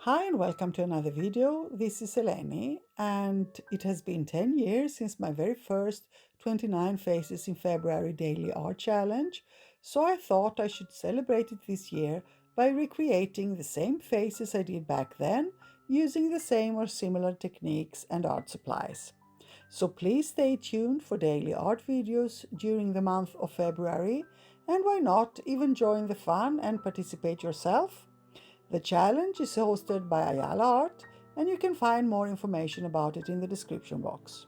Hi and welcome to another video. This is Eleni and it has been 10 years since my very first 29 Faces in February daily art challenge, so I thought I should celebrate it this year by recreating the same faces I did back then using the same or similar techniques and art supplies. So please stay tuned for daily art videos during the month of February, and why not even join the fun and participate yourself? The challenge is hosted by Ayala Art, and you can find more information about it in the description box.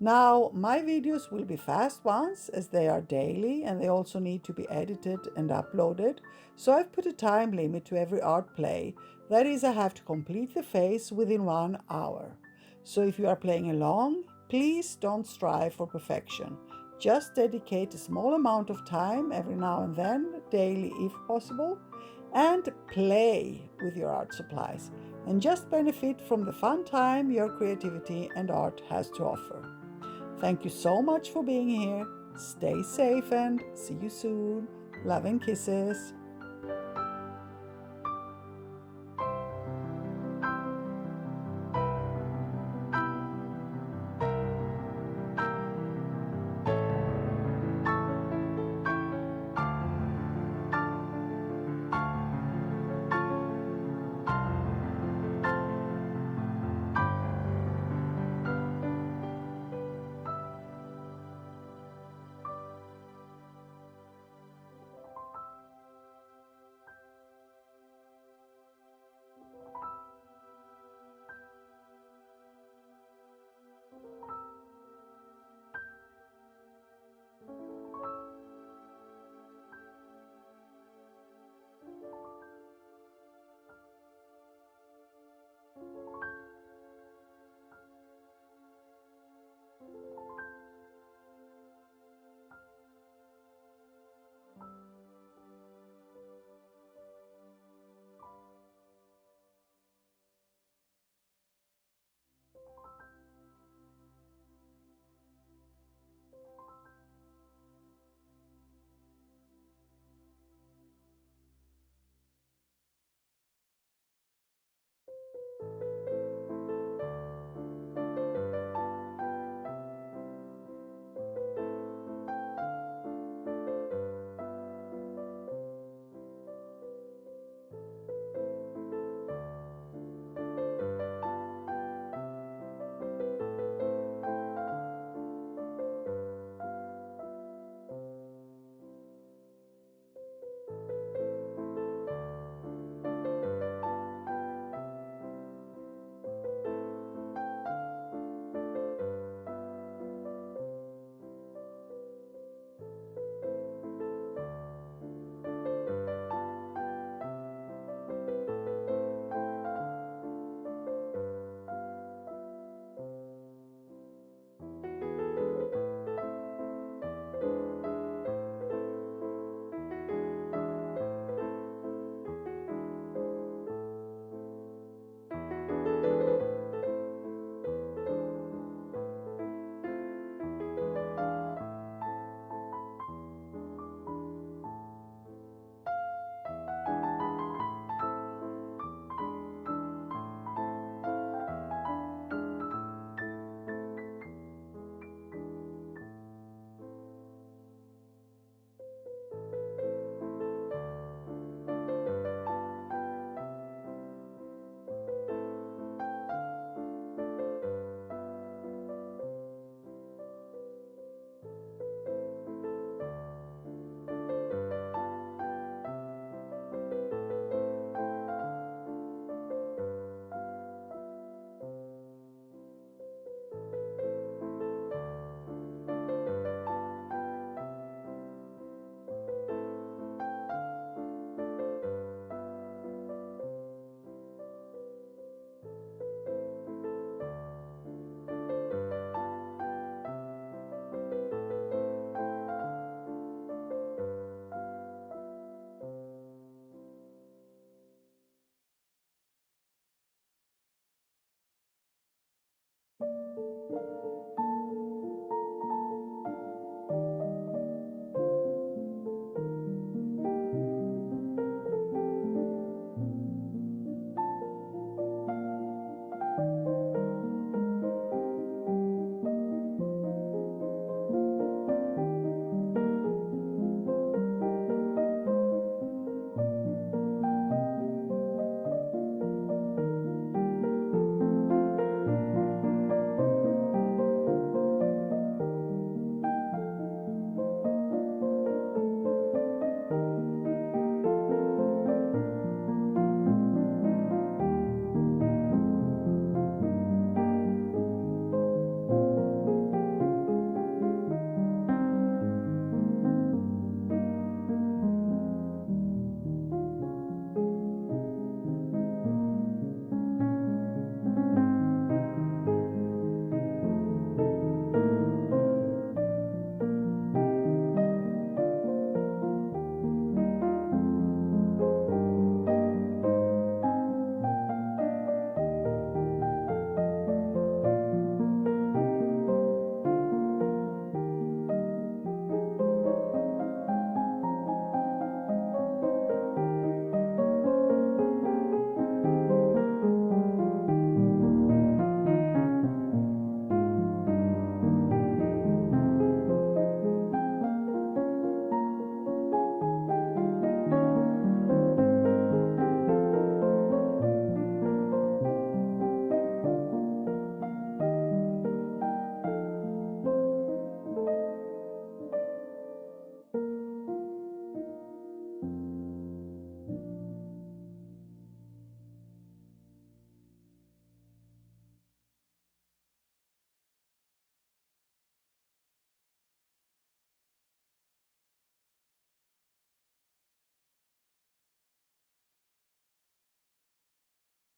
Now, my videos will be fast ones as they are daily and they also need to be edited and uploaded, so I've put a time limit to every art play. That is, I have to complete the face within 1 hour. So if you are playing along, please don't strive for perfection. Just dedicate a small amount of time every now and then, daily if possible, and play with your art supplies and just benefit from the fun time your creativity and art has to offer. Thank you so much for being here. Stay safe and see you soon. Love and kisses.